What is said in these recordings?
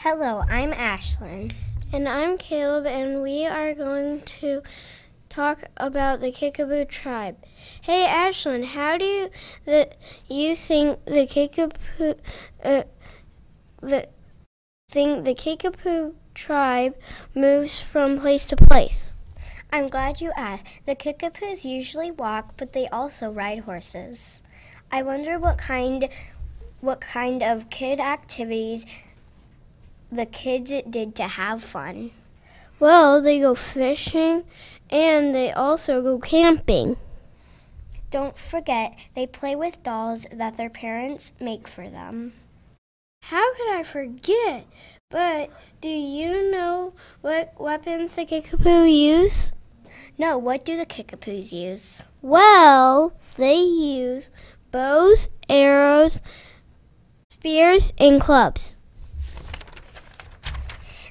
Hello, I'm Ashlyn. And I'm Caleb, and we are going to talk about the Kickapoo tribe. Hey, Ashlyn, how do you think the Kickapoo tribe moves from place to place? I'm glad you asked. The Kickapoos usually walk, but they also ride horses. I wonder what kind of kid activities the kids did to have fun. Well, they go fishing, and they also go camping. Don't forget, they play with dolls that their parents make for them. How could I forget? But do you know what weapons the Kickapoo use? No, what do the Kickapoos use? Well, they use bows, arrows, spears, and clubs.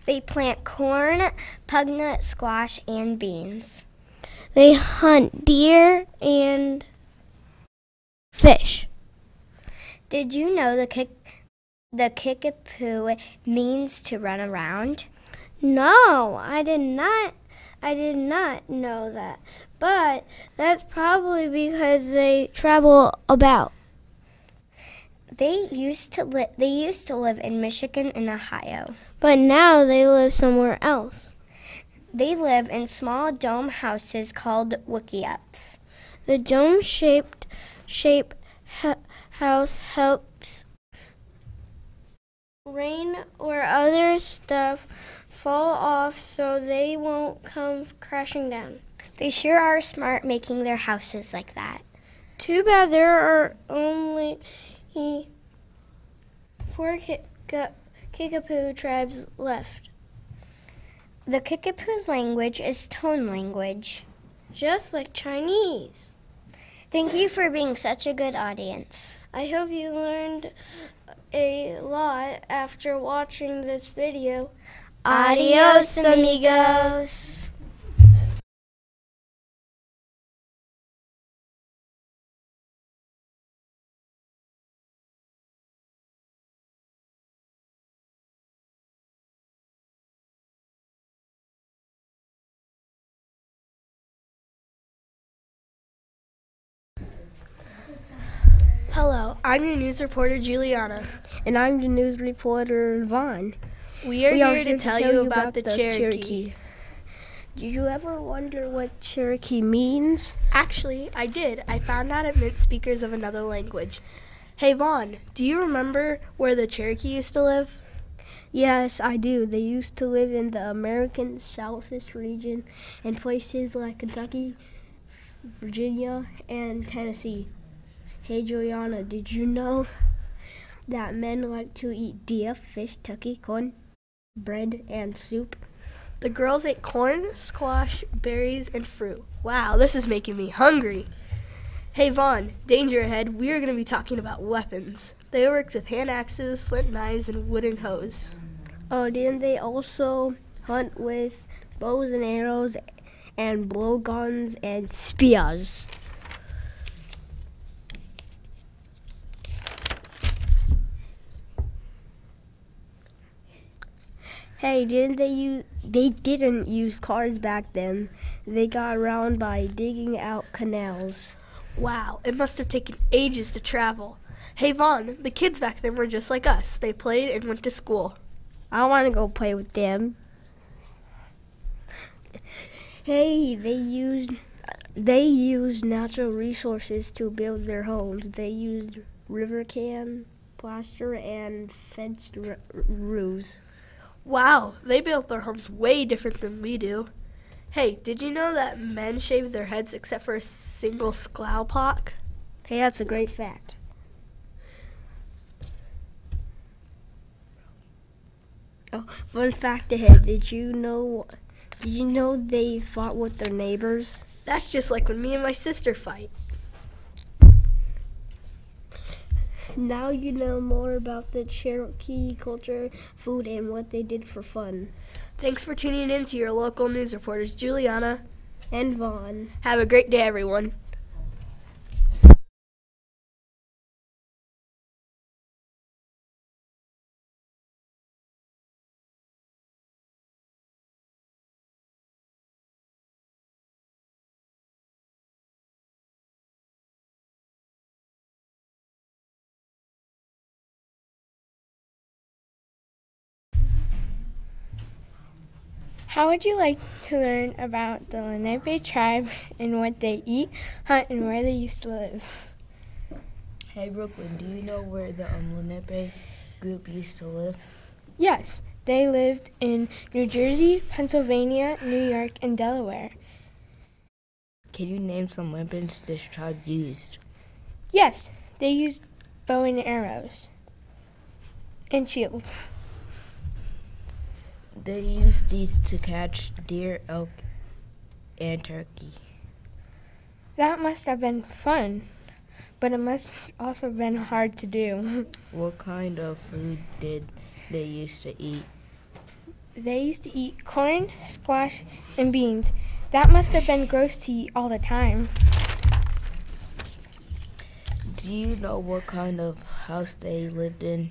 They plant corn, pugnut, squash, and beans. They hunt deer and fish. Did you know the Kickapoo means to run around? No, I did not know that. But that's probably because they travel about. They used to live in Michigan and Ohio. But now they live somewhere else. They live in small dome houses called wickiups. The dome-shaped house helps rain or other stuff fall off so they won't come crashing down. They sure are smart making their houses like that. Too bad there are only 4 Kickapoo tribes left. The Kickapoo's language is tone language. Just like Chinese. Thank you for being such a good audience. I hope you learned a lot after watching this video. Adios, amigos! Hello, I'm your news reporter, Juliana. And I'm the news reporter, Vaughn. We are here to tell you about the Cherokee. Did you ever wonder what Cherokee means? Actually, I did. I found out it meant speakers of another language. Hey, Vaughn, do you remember where the Cherokee used to live? Yes, I do. They used to live in the American Southeast region in places like Kentucky, Virginia, and Tennessee. Hey, Juliana, did you know that men like to eat deer, fish, turkey, corn, bread, and soup? The girls ate corn, squash, berries, and fruit. Wow, this is making me hungry. Hey, Vaughn, danger ahead. We are going to be talking about weapons. They worked with hand axes, flint knives, and wooden hoes. Oh, didn't they also hunt with bows and arrows and blowguns and spears? Hey, they didn't use cars back then. They got around by digging out canals. Wow, it must have taken ages to travel. Hey, Vaughn, the kids back then were just like us. They played and went to school. I want to go play with them. Hey, they used natural resources to build their homes. They used river can, plaster, and fenced roofs. Wow, they built their homes way different than we do. Hey, did you know that men shave their heads except for a single scalplock? Hey, that's a great fact. Oh, fun fact ahead. Did you know they fought with their neighbors? That's just like when me and my sister fight. Now you know more about the Cherokee culture, food, and what they did for fun. Thanks for tuning in to your local news reporters, Juliana and Vaughn. Have a great day, everyone. How would you like to learn about the Lenape tribe and what they eat, hunt, and where they used to live? Hey Brooklyn, do you know where the Lenape group used to live? Yes, they lived in New Jersey, Pennsylvania, New York, and Delaware. Can you name some weapons this tribe used? Yes, they used bow and arrows and shields. They used these to catch deer, elk, and turkey. That must have been fun, but it must also have been hard to do. What kind of food did they used to eat? They used to eat corn, squash, and beans. That must have been gross to eat all the time. Do you know what kind of house they lived in?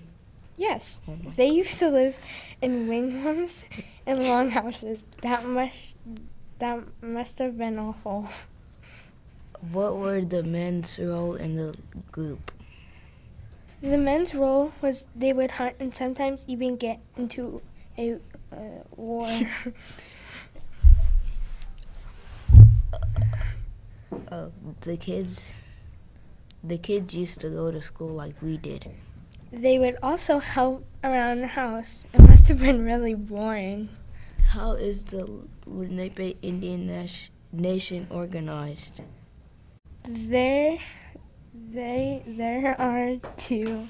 Yes, Oh my they used to live in wigwams and longhouses. That must have been awful. What were the men's role in the group? The men's role was they would hunt and sometimes even get into a war. The kids used to go to school like we did. They would also help around the house. It must have been really boring. How is the Lenape Indian Nation organized? There are two.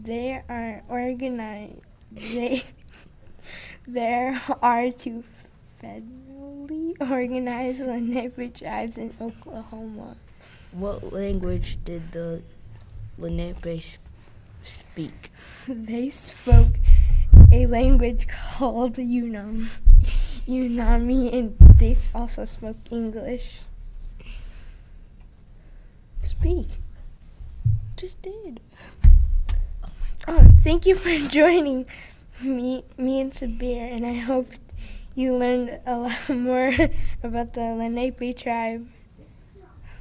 They are organized. There are two federally organized Lenape tribes in Oklahoma. What language did the Lenape speak? They spoke a language called Unami, and they also spoke English. Speak. Just did. Thank you for joining me and Sabir, and I hope you learned a lot more about the Lenape tribe.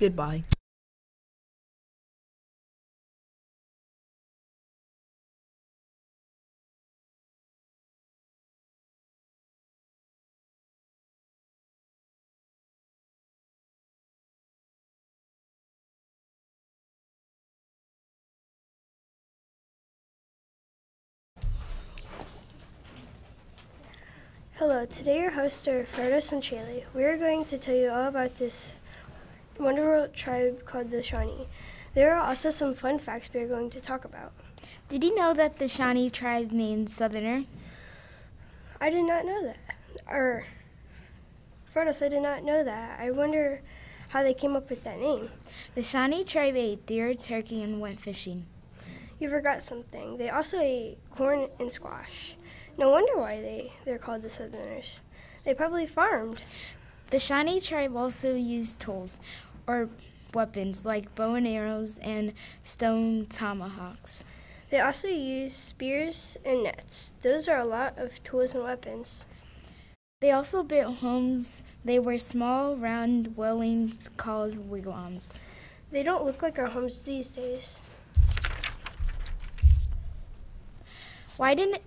Goodbye. Hello, today your hosts are Ferdos and Shaylee. We are going to tell you all about this wonderful tribe called the Shawnee. There are also some fun facts we are going to talk about. Did you know that the Shawnee tribe means southerner? I did not know that. Ferdos, I did not know that. I wonder how they came up with that name. The Shawnee tribe ate deer, turkey, and went fishing. You forgot something. They also ate corn and squash. No wonder why they're called the Southerners. They probably farmed. The Shawnee tribe also used tools, or weapons, like bow and arrows and stone tomahawks. They also used spears and nets. Those are a lot of tools and weapons. They also built homes. They were small, round dwellings called wigwams. They don't look like our homes these days. Why didn't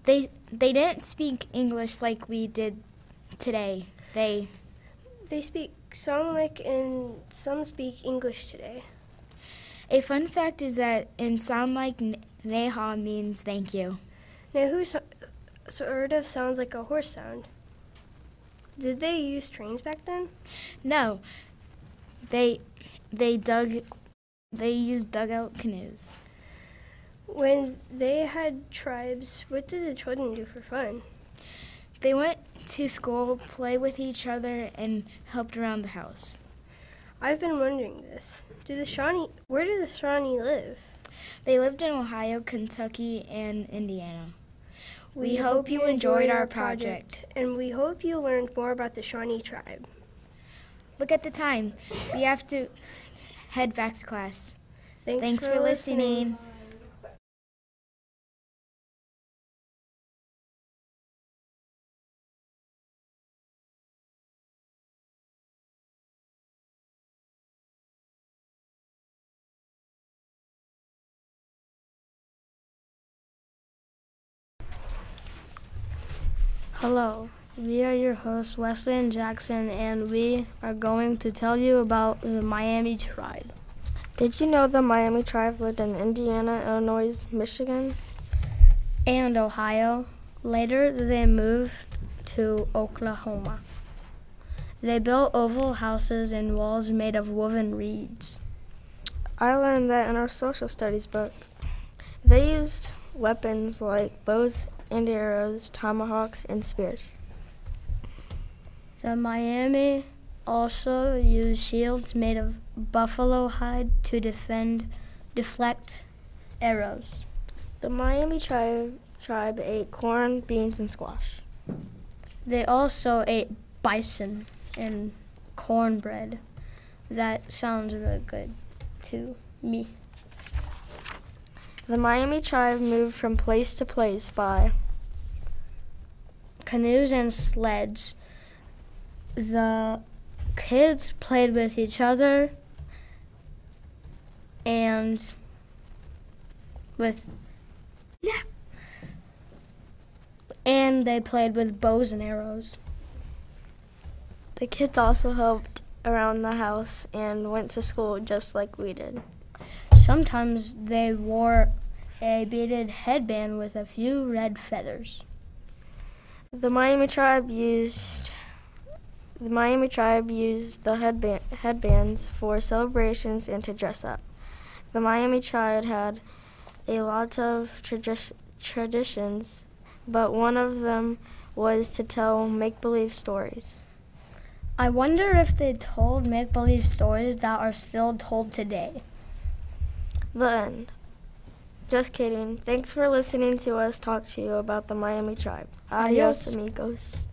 they didn't speak English like we did today? They speak Song Lake and some speak English today. A fun fact is that in Sound Like Neha means thank you. Nehu sort of sounds like a horse sound. Did they use trains back then? No, they used dugout canoes. When they had tribes, what did the children do for fun? They went to school, play with each other, and helped around the house. I've been wondering this. Where do the Shawnee live? They lived in Ohio, Kentucky, and Indiana. We hope you enjoyed our project. And we hope you learned more about the Shawnee tribe. Look at the time. We have to head back to class. Thanks for listening. Hello, we are your hosts, Wesley and Jackson, and we are going to tell you about the Miami tribe. Did you know the Miami tribe lived in Indiana, Illinois, Michigan, And Ohio. Later, they moved to Oklahoma. They built oval houses and walls made of woven reeds. I learned that in our social studies book. They used weapons like bows and arrows, tomahawks, and spears. The Miami also used shields made of buffalo hide to deflect arrows. The Miami tribe ate corn, beans, and squash. They also ate bison and cornbread. That sounds really good to me. The Miami tribe moved from place to place by Canoes and sleds. The kids played with each other and they played with bows and arrows. The kids also helped around the house and went to school just like we did. Sometimes they wore a beaded headband with a few red feathers. The Miami tribe used the headbands for celebrations and to dress up. The Miami tribe had a lot of traditions, but one of them was to tell make-believe stories. I wonder if they told make-believe stories that are still told today. The end. Just kidding. Thanks for listening to us talk to you about the Miami tribe. Adios, amigos.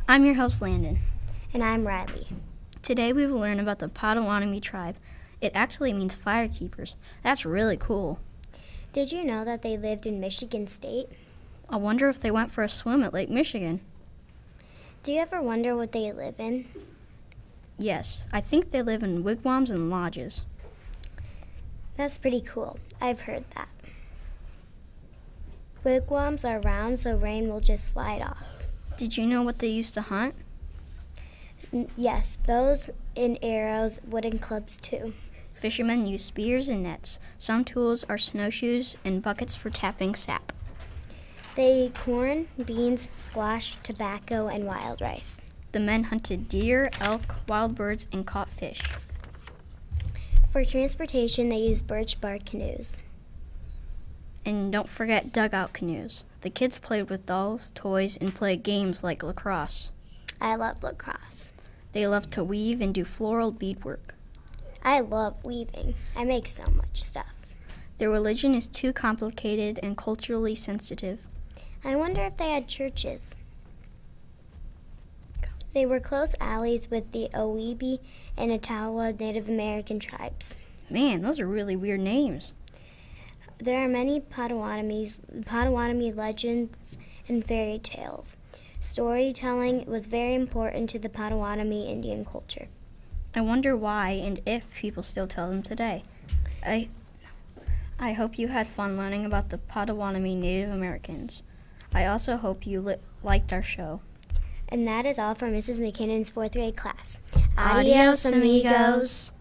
I'm your host, Landon. And I'm Riley. Today we will learn about the Potawatomi tribe. It actually means fire keepers. That's really cool. Did you know that they lived in Michigan State? I wonder if they went for a swim at Lake Michigan. Do you ever wonder what they live in? Yes, I think they live in wigwams and lodges. That's pretty cool. I've heard that. Wigwams are round so rain will just slide off. Did you know what they used to hunt? Yes, bows and arrows, wooden clubs too. Fishermen use spears and nets. Some tools are snowshoes and buckets for tapping sap. They eat corn, beans, squash, tobacco, and wild rice. The men hunted deer, elk, wild birds, and caught fish. For transportation, they use birch bark canoes. And don't forget dugout canoes. The kids played with dolls, toys, and played games like lacrosse. I love lacrosse. They love to weave and do floral beadwork. I love weaving. I make so much stuff. Their religion is too complicated and culturally sensitive. I wonder if they had churches. They were close allies with the Oweebe and Ottawa Native American tribes. Man, those are really weird names. There are many Potawatomi legends and fairy tales. Storytelling was very important to the Potawatomi Indian culture. I wonder why and if people still tell them today. I hope you had fun learning about the Potawatomi Native Americans. I also hope you liked our show. And that is all for Mrs. McKinnon's 4th grade class. Adios, amigos.